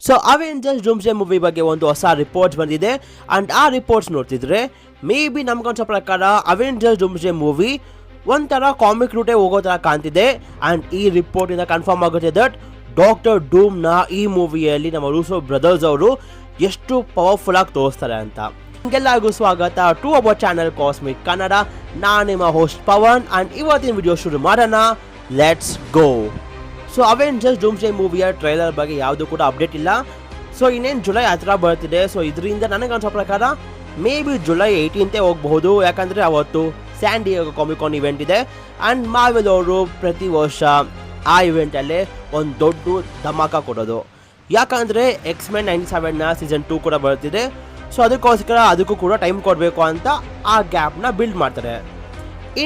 So Avengers ಡೂಮ್ಸ್ಡೇ movie ಬಗ್ಗೆ ಒಂದು ಹೊಸ ರಿಪೋರ್ಟ್ಸ್ ಬಂದಿದೆ ಅಂಡ್ ಆ ರಿಪೋರ್ಟ್ಸ್ ನೋಡ್ತಿದ್ರೆ ಮೇ ಬಿ ನಮ್ಗನ್ಸೋ ಪ್ರಕಾರ ಅವೆಂಜರ್ಸ್ ಡೂಮ್ಸ್ಡೇ ಮೂವಿ ಒಂಥರ ಕಾಮಿಕ್ ರೂಟೇ ಹೋಗೋ ಥರ ಕಾಣ್ತಿದೆ ಅಂಡ್ ಈ ರಿಪೋರ್ಟ್ ಇಂದ ಕನ್ಫರ್ಮ್ ಆಗುತ್ತೆ ದಟ್ ಡಾಕ್ಟರ್ ಡೂಮ್ನ ಈ ಮೂವಿಯಲ್ಲಿ ನಮ್ಮ ರೂಸೋ ಬ್ರದರ್ಸ್ ಅವರು ಎಷ್ಟು ಪವರ್ಫುಲ್ ಆಗಿ ತೋರಿಸ್ತಾರೆ ಅಂತ. ನಿಮಗೆಲ್ಲರಿಗೂ ಸ್ವಾಗತ to our channel cosmic Kannada. ನಾನು ನಿಮ್ಮ ಹೋಸ್ಟ್ ಪವನ್ ಅಂಡ್ ಇವತ್ತಿನ ವಿಡಿಯೋ ಶುರು ಮಾಡೋಣ. Let's go. So Avengers Doomsday ಮೂವಿಯ ಟ್ರೈಲರ್ ಬಗ್ಗೆ ಯಾವುದು ಕೂಡ ಅಪ್ಡೇಟ್ ಇಲ್ಲ. ಸೊ ಇನ್ನೇನು ಜುಲೈ ಹತ್ರ ಬರ್ತಿದೆ. ಸೊ ಇದರಿಂದ ನನಗೆ ಅನ್ಸೋ ಪ್ರಕಾರ ಮೇ ಬಿ ಜುಲೈ 18 ಹೋಗಬಹುದು, ಯಾಕಂದರೆ ಅವತ್ತು ಸ್ಯಾನ್ ಡಿಯೇಗೋ ಕಾಮಿಕಾನ್ ಇವೆಂಟ್ ಇದೆ ಆ್ಯಂಡ್ ಮಾರ್ವೆಲ್ ಅವರು ಪ್ರತಿ ವರ್ಷ ಆ ಇವೆಂಟಲ್ಲೇ ಒಂದು ದೊಡ್ಡ ಧಮಾಕ ಕೊಡೋದು. ಯಾಕಂದರೆ ಎಕ್ಸ್ಮೆನ್ 97ನ ಸೀಸನ್ 2 ಕೂಡ ಬರ್ತಿದೆ. ಸೊ ಅದಕ್ಕೋಸ್ಕರ ಅದಕ್ಕೂ ಕೂಡ ಟೈಮ್ ಕೊಡಬೇಕು ಅಂತ ಆ ಗ್ಯಾಪ್ನ ಬಿಲ್ಡ್ ಮಾಡ್ತಾರೆ.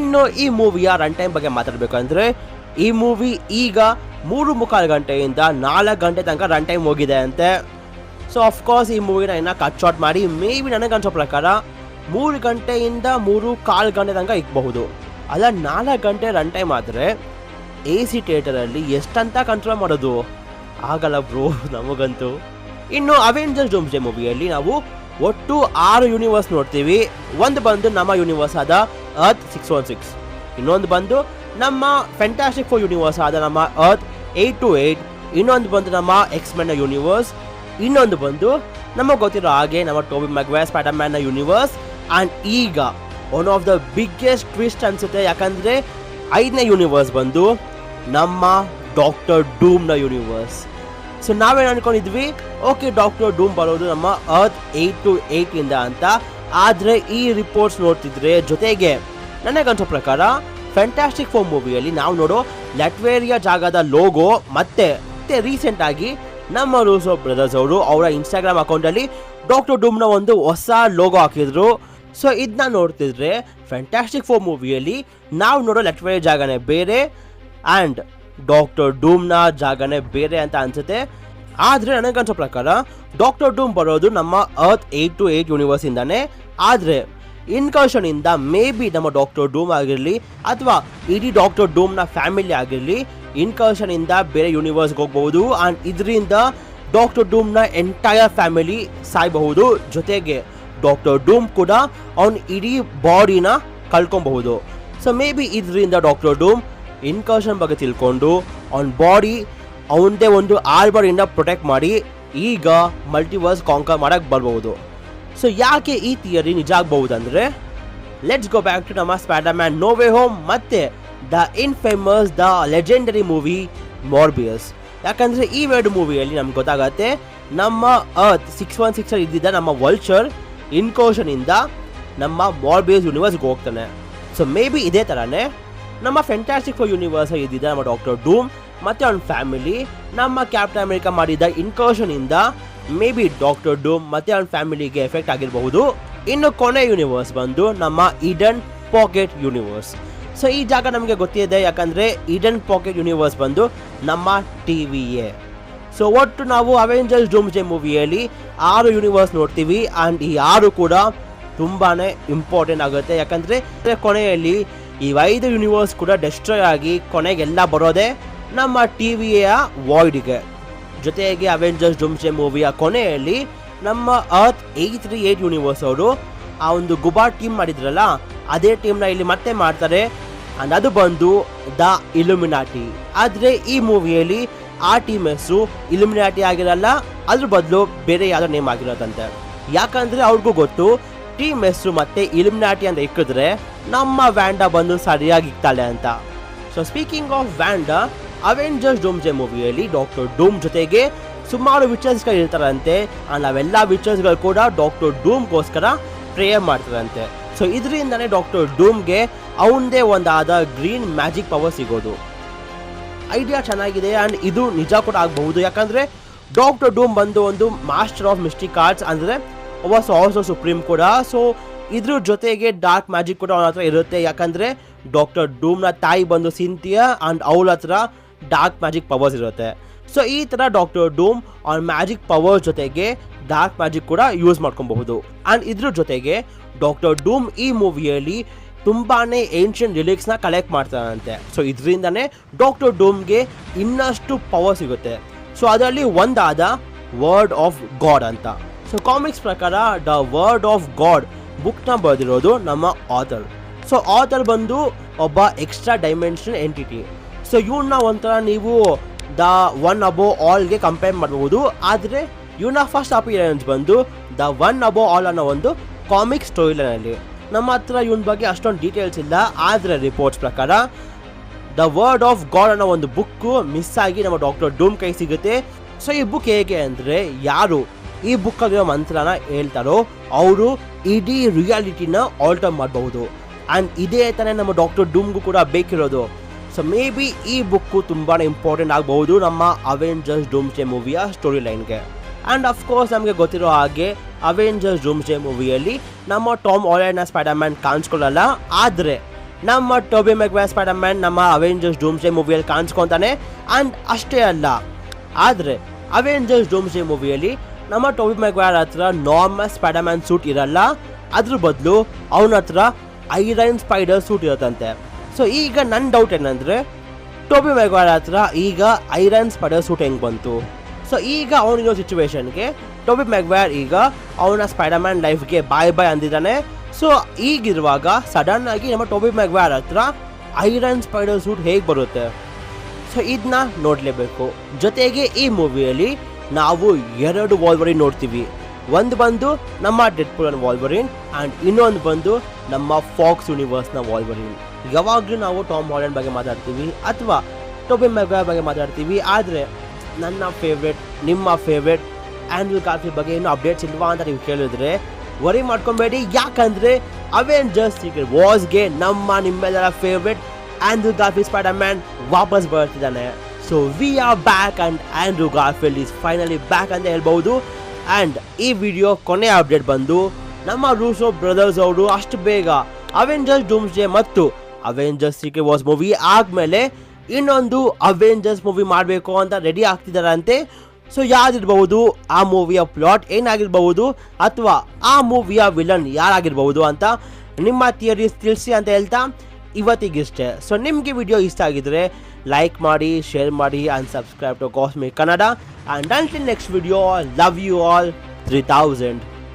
ಇನ್ನು ಈ ಮೂವಿಯ ರನ್ ಟೈಮ್ ಬಗ್ಗೆ ಮಾತಾಡಬೇಕಂದ್ರೆ ಈ ಮೂವಿ ಈಗ 3.25 ಗಂಟೆಯಿಂದ 4 ಗಂಟೆ ತನಕ ರನ್ ಟೈಮ್ ಹೋಗಿದೆ ಅಂತೆ. ಸೊ ಅಫ್ಕೋರ್ಸ್ ಈ ಮೂವಿನ ಇನ್ನು ಕಟ್ ಶಾರ್ಟ್ ಮಾಡಿ ಮೇ ಬಿ ನನಗನ್ಸೋ ಪ್ರಕಾರ 3 ಗಂಟೆಯಿಂದ 3.25 ಗಂಟೆ ತನಕ ಇಕ್ಬಹುದು. ಅಲ್ಲ 4 ಗಂಟೆ ರನ್ ಟೈಮ್ ಆದರೆ AC ಥಿಯೇಟರಲ್ಲಿ ಎಷ್ಟಂತ ಕಂಟ್ರೋಲ್ ಮಾಡೋದು ಆಗಲ್ಲ ಬ್ರೋ ನಮಗಂತೂ. ಇನ್ನು ಅವೆಂಜರ್ಸ್ ಡೂಮ್ಸ್ಡೇ ಮೂವಿಯಲ್ಲಿ ನಾವು ಒಟ್ಟು 6 ಯೂನಿವರ್ಸ್ ನೋಡ್ತೀವಿ. ಒಂದು ಬಂದು ನಮ್ಮ ಯೂನಿವರ್ಸ್ ಆದ ಅರ್ತ್ 616, ಇನ್ನೊಂದು ಬಂದು ನಮ್ಮ ಫ್ಯಾಂಟಾಸ್ಟಿಕ್ 4 ಯೂನಿವರ್ಸ್ ಆದ ನಮ್ಮ ಅರ್ತ್ 828, ಇನ್ನೊಂದು ಬಂದು ನಮ್ಮ ಎಕ್ಸ್ಮೆನ್ನ ಯೂನಿವರ್ಸ್, ಇನ್ನೊಂದು ಬಂದು ನಮಗೆ ಗೊತ್ತಿರೋ ಹಾಗೆ ನಮ್ಮ ಟೋಬಿ ಮ್ಯಾಗ್ವೈರ್ ಸ್ಪೈಡರ್ ಮ್ಯಾನ್ನ ಯೂನಿವರ್ಸ್. ಆ್ಯಂಡ್ ಈಗ one of the biggest twist ಅನಿಸುತ್ತೆ, ಯಾಕಂದರೆ 5ನೇ ಯೂನಿವರ್ಸ್ ಬಂದು ನಮ್ಮ ಡಾಕ್ಟರ್ ಡೂಮ್ನ ಯೂನಿವರ್ಸ್. ಸೊ ನಾವೇನು ಅನ್ಕೊಂಡಿದ್ವಿ, ಓಕೆ ಡಾಕ್ಟರ್ ಡೂಮ್ ಬರೋದು ನಮ್ಮ ಅರ್ತ್ 828 ಅಂತ. ಆದರೆ ಈ ರಿಪೋರ್ಟ್ಸ್ ನೋಡ್ತಿದ್ರೆ ಜೊತೆಗೆ ನನಗನ್ಸೋ ಪ್ರಕಾರ ಫ್ಯಾಂಟಾಸ್ಟಿಕ್ 4 ಮೂವಿಯಲ್ಲಿ ನಾವು ನೋಡೋ ಲ್ಯಾಟ್ವೇರಿಯಾ ಜಾಗದ ಲೋಗೋ ಮತ್ತೆ ರೀಸೆಂಟಾಗಿ ನಮ್ಮ ರೂಸೋ ಬ್ರದರ್ಸ್ ಅವರು ಅವರ ಇನ್ಸ್ಟಾಗ್ರಾಮ್ ಅಕೌಂಟಲ್ಲಿ ಡಾಕ್ಟರ್ ಡೂಮ್ನ ಒಂದು ಹೊಸ ಲೋಗೋ ಹಾಕಿದ್ರು. ಸೊ ಇದನ್ನ ನೋಡ್ತಿದ್ರೆ ಫ್ಯಾಂಟಾಸ್ಟಿಕ್ 4 ಮೂವಿಯಲ್ಲಿ ನಾವು ನೋಡೋ ಲ್ಯಾಟ್ವೇರಿಯಾ ಜಾಗನೇ ಬೇರೆ ಆ್ಯಂಡ್ ಡಾಕ್ಟರ್ ಡೂಮ್ನ ಜಾಗನೇ ಬೇರೆ ಅಂತ ಅನಿಸುತ್ತೆ. ಆದರೆ ನನಗನ್ಸೋ ಪ್ರಕಾರ ಡಾಕ್ಟರ್ ಡೂಮ್ ಬರೋದು ನಮ್ಮ ಅರ್ತ್ 828 ಯೂನಿವರ್ಸಿಂದಾನೆ. ಆದರೆ ಇನ್ಕರ್ಷನಿಂದ ಮೇ ಬಿ ನಮ್ಮ ಡಾಕ್ಟರ್ ಡೂಮ್ ಆಗಿರಲಿ ಅಥವಾ ಇಡೀ ಡಾಕ್ಟರ್ ಡೂಮ್ನ ಫ್ಯಾಮಿಲಿ ಆಗಿರಲಿ ಇನ್ಕರ್ಷನಿಂದ ಬೇರೆ ಯೂನಿವರ್ಸ್ಗೆ ಹೋಗ್ಬಹುದು ಆ್ಯಂಡ್ ಇದರಿಂದ ಡಾಕ್ಟರ್ ಡೂಮ್ನ ಎಂಟೈರ್ ಫ್ಯಾಮಿಲಿ ಸಾಯಬಹುದು. ಜೊತೆಗೆ ಡಾಕ್ಟರ್ ಡೂಮ್ ಕೂಡ ಅವನ ಇಡೀ ಬಾಡಿನ ಕಳ್ಕೊಬಹುದು. ಸೊ ಮೇ ಬಿ ಇದರಿಂದ ಡಾಕ್ಟರ್ ಡೂಮ್ ಇನ್ಕರ್ಷನ್ ಬಗ್ಗೆ ತಿಳ್ಕೊಂಡು ಅವನ ಬಾಡಿ ಅವನದೇ ಒಂದು ಆರ್ಬರಿಂದ ಪ್ರೊಟೆಕ್ಟ್ ಮಾಡಿ ಈಗ ಮಲ್ಟಿವರ್ಸ್ ಕಾಂಕರ್ ಮಾಡಕ್ಕೆ ಬರ್ಬೋದು. ಸೊ ಯಾಕೆ ಈ ಥಿಯರಿ ನಿಜ ಆಗ್ಬಹುದಂದರೆ ಲೆಟ್ಸ್ ಗೋ ಬ್ಯಾಕ್ ಟು ನಮ್ಮ Spider Man No Way Home ಮತ್ತೆ the infamous the legendary movie Morbius. ಯಾಕಂದರೆ ಈ 2 ಮೂವಿಯಲ್ಲಿ ನಮ್ಗೆ ಗೊತ್ತಾಗತ್ತೆ ನಮ್ಮ ಅರ್ತ್ 616 ಇದ್ದಿದ್ದ ನಮ್ಮ ವಲ್ಚರ್ ಇನ್ಕರ್ಷನಿಂದ ನಮ್ಮ ಮಾರ್ಬಿಯಸ್ ಯೂನಿವರ್ಸ್ಗೆ ಹೋಗ್ತಾನೆ. ಸೊ ಮೇ ಬಿ ಇದೇ ಥರನೇ ನಮ್ಮ ಫ್ಯಾಂಟಾಸ್ಟಿಕ್ 4 ಯೂನಿವರ್ಸ್ ಇದ್ದಿದ್ದ ನಮ್ಮ ಡಾಕ್ಟರ್ ಡೂಮ್ ಮತ್ತು ಅವನ ಫ್ಯಾಮಿಲಿ ನಮ್ಮ ಕ್ಯಾಪ್ಟನ್ ಅಮೆರಿಕಾ ಮಾಡಿದ್ದ ಇನ್ಕರ್ಷನಿಂದ ಮೇ ಬಿ ಡಾಕ್ಟರ್ ಡೂಮ್ ಮತ್ತು ಅವನ ಫ್ಯಾಮಿಲಿಗೆ ಎಫೆಕ್ಟ್ ಆಗಿರಬಹುದು. ಇನ್ನು ಕೊನೆ ಯೂನಿವರ್ಸ್ ಬಂದು ನಮ್ಮ ಈಡನ್ ಪಾಕೆಟ್ ಯೂನಿವರ್ಸ್. ಸೊ ಈ ಜಾಗ ನಮಗೆ ಗೊತ್ತಿದೆ, ಯಾಕಂದರೆ ಈಡನ್ ಪಾಕೆಟ್ ಯೂನಿವರ್ಸ್ ಬಂದು ನಮ್ಮ TVA. ಸೊ ಒಟ್ಟು ನಾವು ಅವೆಂಜರ್ಸ್ ಡೂಮ್ಸ್ಡೇ ಮೂವಿಯಲ್ಲಿ 6 ಯೂನಿವರ್ಸ್ ನೋಡ್ತೀವಿ ಆ್ಯಂಡ್ ಈ 6 ಕೂಡ ತುಂಬಾ ಇಂಪಾರ್ಟೆಂಟ್ ಆಗುತ್ತೆ. ಯಾಕಂದರೆ ಕೊನೆಯಲ್ಲಿ ಈ 5 ಯೂನಿವರ್ಸ್ ಕೂಡ ಡೆಸ್ಟ್ರಾಯ್ ಆಗಿ ಕೊನೆಗೆಲ್ಲ ಬರೋದೇ ನಮ್ಮ TVA ವಾಯ್ಡ್ಗೆ. ಜೊತೆಗೆ ಅವೆಂಜರ್ಸ್ ಡೂಮ್ಸ್ಡೇ ಮೂವಿಯ ಕೊನೆಯಲ್ಲಿ ನಮ್ಮ ಅರ್ತ್ 838 ಯೂನಿವರ್ಸ್ ಅವರು ಆ ಒಂದು ಗುಬಾ ಟೀಮ್ ಮಾಡಿದ್ರಲ್ಲ ಅದೇ ಟೀಮ್ನ ಇಲ್ಲಿ ಮತ್ತೆ ಮಾಡ್ತಾರೆ ಆ್ಯಂಡ್ ಅದು ಬಂದು ದ ಇಲ್ಯುಮಿನಾಟಿ. ಆದರೆ ಈ ಮೂವಿಯಲ್ಲಿ ಆ ಟೀಮ್ ಹೆಸರು ಇಲ್ಯುಮಿನಾಟಿ ಆಗಿರಲ್ಲ, ಅದ್ರ ಬದಲು ಬೇರೆ ಯಾವುದೋ ನೇಮ್ ಆಗಿರೋದಂತೆ. ಯಾಕಂದರೆ ಅವ್ರಿಗೂ ಗೊತ್ತು ಟೀಮ್ ಹೆಸರು ಮತ್ತೆ ಇಲ್ಯುಮಿನಾಟಿ ಅಂತ ಇಕ್ಕಿದ್ರೆ ನಮ್ಮ ವ್ಯಾಂಡಾ ಬಂದು ಸರಿಯಾಗಿ ಇಕ್ತಾಳೆ ಅಂತ. So speaking of Wanda, Avengers Doomsday ಮೂವಿಯಲ್ಲಿ ಡಾಕ್ಟರ್ ಡೂಮ್ ಜೊತೆಗೆ ಸುಮಾರು ವಿಚರ್ಸ್ಗಳು ಇರ್ತಾರಂತೆ ಆ್ಯಂಡ್ ಅವೆಲ್ಲ ವಿಚರ್ಸ್ಗಳು ಕೂಡ ಡಾಕ್ಟರ್ ಡೂಮ್ಗೋಸ್ಕರ ಪ್ರೇಯರ್ ಮಾಡ್ತಾರಂತೆ. ಸೊ ಇದರಿಂದನೇ ಡಾಕ್ಟರ್ ಡೂಮ್ಗೆ ಅವನದೇ ಒಂದಾದ ಗ್ರೀನ್ ಮ್ಯಾಜಿಕ್ ಪವರ್ ಸಿಗೋದು. ಐಡಿಯಾ ಚೆನ್ನಾಗಿದೆ ಆ್ಯಂಡ್ ಇದು ನಿಜ ಕೂಡ ಆಗಬಹುದು. ಯಾಕಂದರೆ ಡಾಕ್ಟರ್ ಡೂಮ್ ಬಂದು ಒಂದು ಮಾಸ್ಟರ್ ಆಫ್ ಮಿಸ್ಟಿಕ್ ಆರ್ಟ್ಸ್, ಅಂದರೆ ಒಬ್ಬ ಸಾರ್ಸರ್ ಸುಪ್ರೀಂ ಕೂಡ. ಸೊ ಇದ್ರ ಜೊತೆಗೆ ಡಾರ್ಕ್ ಮ್ಯಾಜಿಕ್ ಕೂಡ ಅವನ ಹತ್ರ ಇರುತ್ತೆ. ಯಾಕಂದರೆ ಡಾಕ್ಟರ್ ಡೂಮ್ನ ತಾಯಿ ಬಂದು ಸಿಂಥಿಯಾ ಆ್ಯಂಡ್ ಅವಳ ಹತ್ರ ಡಾರ್ಕ್ ಮ್ಯಾಜಿಕ್ ಪವರ್ಸ್ ಇರುತ್ತೆ. ಸೊ ಈ ಥರ ಡಾಕ್ಟರ್ ಡೂಮ್ ಅವ್ನ ಮ್ಯಾಜಿಕ್ ಪವರ್ ಜೊತೆಗೆ ಡಾರ್ಕ್ ಮ್ಯಾಜಿಕ್ ಕೂಡ ಯೂಸ್ ಮಾಡ್ಕೊಬಹುದು. ಆ್ಯಂಡ್ ಇದ್ರ ಜೊತೆಗೆ ಡಾಕ್ಟರ್ ಡೂಮ್ ಈ ಮೂವಿಯಲ್ಲಿ ತುಂಬಾ ಏನ್ಷಿಯಂಟ್ ರಿಲಿಕ್ಸ್ನ ಕಲೆಕ್ಟ್ ಮಾಡ್ತಾರಂತೆ. ಸೊ ಇದರಿಂದನೇ ಡಾಕ್ಟರ್ ಡೂಮ್ಗೆ ಇನ್ನಷ್ಟು ಪವರ್ ಸಿಗುತ್ತೆ. ಸೊ ಅದರಲ್ಲಿ ಒಂದಾದ ವರ್ಡ್ ಆಫ್ ಗಾಡ್ ಅಂತ. ಸೊ ಕಾಮಿಕ್ಸ್ ಪ್ರಕಾರ ದ ವರ್ಡ್ ಆಫ್ ಗಾಡ್ ಬುಕ್ನ ಬರೆದಿರೋದು ನಮ್ಮ ಆಥರ್. ಸೊ ಆಥರ್ ಬಂದು ಒಬ್ಬ ಎಕ್ಸ್ಟ್ರಾ ಡೈಮೆನ್ಷನಲ್ ಎಂಟಿಟಿ. ಸೊ ಇವನ್ನ ಒಂಥರ ನೀವು the one above algae compare ಮಾಡಬಹುದು. ಆದರೆ ಇವನ ಫಸ್ಟ್ ಅಪಿಯರೆನ್ಸ್ ಬಂದು ದ ಒನ್ ಅಬೋ ಆಲ್ ಅನ್ನೋ ಒಂದು ಕಾಮಿಕ್ ಸ್ಟೋರಿ ಲೈನಲ್ಲಿ. ನಮ್ಮ ಹತ್ರ ಇವನ ಬಗ್ಗೆ ಅಷ್ಟೊಂದು ಡೀಟೇಲ್ಸ್ ಇಲ್ಲ. ಆದರೆ ರಿಪೋರ್ಟ್ಸ್ ಪ್ರಕಾರ ದ ವರ್ಡ್ ಆಫ್ ಗಾಡ್ ಅನ್ನೋ ಒಂದು ಬುಕ್ಕು ಮಿಸ್ ಆಗಿ ನಮ್ಮ ಡಾಕ್ಟರ್ ಡೂಮ್ ಕೈ ಸಿಗುತ್ತೆ. ಸೊ ಈ ಬುಕ್ ಹೇಗೆ ಅಂದರೆ, ಯಾರು ಈ ಬುಕ್ಕಲ್ಲಿರೋ ಮಂತ್ರನ ಹೇಳ್ತಾರೋ ಅವರು ಇಡೀ ರಿಯಾಲಿಟಿನ ಆಲ್ಟರ್ ಮಾಡಬಹುದು. ಆ್ಯಂಡ್ ಇದೇ ತಾನೇ ನಮ್ಮ ಡಾಕ್ಟರ್ ಡೂಮ್ಗೂ ಕೂಡ ಬೇಕಿರೋದು. ಸೊ ಮೇ ಬಿ ಈ ಬುಕ್ಕು ತುಂಬಾ ಇಂಪಾರ್ಟೆಂಟ್ ಆಗಬಹುದು ನಮ್ಮ ಅವೆಂಜರ್ಸ್ ಡೂಮ್ಸ್ಡೇ ಮೂವಿಯ ಸ್ಟೋರಿ ಲೈನ್ಗೆ. ಆ್ಯಂಡ್ ಅಫ್ಕೋರ್ಸ್ ನಮಗೆ ಗೊತ್ತಿರೋ ಹಾಗೆ ಅವೆಂಜರ್ಸ್ ಡೂಮ್ಸ್ಡೇ ಮೂವಿಯಲ್ಲಿ ನಮ್ಮ ಟಾಮ್ ಹಾಲಂಡ್ನ ಸ್ಪೈಡರ್ಮ್ಯಾನ್ ಕಾಣಿಸ್ಕೊಳ್ಳಲ್ಲ. ಆದರೆ ನಮ್ಮ ಟೋಬಿ ಮ್ಯಾಗ್ವೈರ್ ಸ್ಪೈಡರ್ಮ್ಯಾನ್ ನಮ್ಮ ಅವೆಂಜರ್ಸ್ ಡೂಮ್ಸ್ಡೇ ಮೂವಿಯಲ್ಲಿ ಕಾಣಿಸ್ಕೊತಾನೆ. ಆ್ಯಂಡ್ ಅಷ್ಟೇ ಅಲ್ಲ, ಆದರೆ ಅವೆಂಜರ್ಸ್ ಡೂಮ್ಸ್ಡೇ ಮೂವಿಯಲ್ಲಿ ನಮ್ಮ ಟೋಬಿ ಮ್ಯಾಗ್ವೈರ್ ಹತ್ರ ನಾರ್ಮಲ್ ಸ್ಪೈಡರ್ಮ್ಯಾನ್ ಸೂಟ್ ಇರಲ್ಲ. ಅದ್ರ ಬದಲು ಅವನ ಹತ್ರ ಐರನ್ ಸ್ಪೈಡರ್ ಸೂಟ್ ಇರುತ್ತಂತೆ. ಸೊ ಈಗ ನನ್ನ ಡೌಟ್ ಏನಂದರೆ, ಟೋಬಿ ಮ್ಯಾಗ್ವೈರ್ ಹತ್ರ ಈಗ ಐರನ್ ಸ್ಪೈಡರ್ ಸೂಟ್ ಹೆಂಗೆ ಬಂತು? ಸೊ ಈಗ ಅವನಿರೋ ಸಿಚುವೇಶನ್ಗೆ ಟೋಬಿ ಮ್ಯಾಗ್ವೈರ್ ಈಗ ಅವನ ಸ್ಪೈಡರ್ಮ್ಯಾನ್ ಲೈಫ್ಗೆ ಬಾಯ್ ಬಾಯ್ ಅಂದಿದ್ದಾನೆ. ಸೊ ಈಗಿರುವಾಗ ಸಡನ್ ಆಗಿ ನಮ್ಮ ಟೋಬಿ ಮ್ಯಾಗ್ವೈರ್ ಹತ್ರ ಐರನ್ ಸ್ಪೈಡರ್ ಸೂಟ್ ಹೇಗೆ ಬರುತ್ತೆ? ಸೊ ಇದನ್ನ ನೋಡಲೇಬೇಕು. ಜೊತೆಗೆ ಈ ಮೂವಿಯಲ್ಲಿ ನಾವು 2 ವಾಲ್ವರಿನ್ ನೋಡ್ತೀವಿ. ಒಂದು ಬಂದು ನಮ್ಮ ಡೆಡ್ಪೂಲ್ ಅನ್ನೋ ವಾಲ್ವರಿನ್ ಆ್ಯಂಡ್ ಇನ್ನೊಂದು ಬಂದು ನಮ್ಮ ಫಾಕ್ಸ್ ಯೂನಿವರ್ಸ್ನ ವಾಲ್ವರಿನ್. ಯಾವಾಗಲೂ ನಾವು ಟಾಮ್ ಹಾಲಂಡ್ ಬಗ್ಗೆ ಮಾತಾಡ್ತೀವಿ ಅಥವಾ ಟೋಬಿ ಮ್ಯಾಗ್ವೈರ್ ಬಗ್ಗೆ ಮಾತಾಡ್ತೀವಿ. ಆದರೆ ನನ್ನ ಫೇವ್ರೆಟ್, ನಿಮ್ಮ ಫೇವ್ರೆಟ್ ಆ್ಯಂಡ್ರೂ ಗಾರ್ಫೀಲ್ಡ್ ಬಗ್ಗೆ ಇನ್ನೂ ಅಪ್ಡೇಟ್ಸ್ ಇಲ್ವಾ ಅಂತ ನೀವು ಕೇಳಿದ್ರೆ ವರಿ ಮಾಡ್ಕೊಬೇಡಿ. ಯಾಕಂದರೆ ಅವೆಂಜರ್ಸ್ ಸೀಕ್ರೆಟ್ ವಾರ್ಸ್ಗೆ ನಿಮ್ಮೆಲ್ಲರ ಫೇವ್ರೆಟ್ ಆ್ಯಂಡ್ರೂ ಗಾರ್ಫೀಲ್ಡ್ ಸ್ಪೈಡರ್ಮ್ಯಾನ್ ವಾಪಸ್ ಬರ್ತಿದ್ದಾನೆ. So we are back and Andrew Garfield is finally back ಅಂತ ಹೇಳ್ಬೋದು. ಆ್ಯಂಡ್ ಈ ವಿಡಿಯೋ ಕೊನೆಯ ಅಪ್ಡೇಟ್ ಬಂದು ನಮ್ಮ ರೂಸೋ ಬ್ರದರ್ಸ್ ಅವರು ಅಷ್ಟು ಬೇಗ ಅವೆಂಜರ್ಸ್ ಡೂಮ್ಸ್ಡೇ ಮತ್ತು ಅವೆಂಜರ್ಸ್ ಸೀಕ್ರೆಟ್ ವಾರ್ಸ್ ಮೂವಿ ಆದಮೇಲೆ ಇನ್ನೊಂದು ಅವೆಂಜರ್ಸ್ ಮೂವಿ ಮಾಡಬೇಕು ಅಂತ ರೆಡಿ ಆಗ್ತಿದ್ದಾರಂತೆ. ಸೊ ಯಾವ್ದಿರ್ಬಹುದು, ಆ ಮೂವಿಯ ಪ್ಲಾಟ್ ಏನಾಗಿರ್ಬಹುದು, ಅಥವಾ ಆ ಮೂವಿಯ ವಿಲನ್ ಯಾರಾಗಿರ್ಬಹುದು ಅಂತ ನಿಮ್ಮ ಥಿಯರೀಸ್ ತಿಳಿಸಿ ಅಂತ ಹೇಳ್ತಾ ಇವತ್ತಿಗಿಷ್ಟೇ. ಸೊ ನಿಮಗೆ ವಿಡಿಯೋ ಇಷ್ಟ ಆಗಿದ್ರೆ ಲೈಕ್ ಮಾಡಿ, ಶೇರ್ ಮಾಡಿ and subscribe to cosmic Kannada. And until next video, love you all 3000.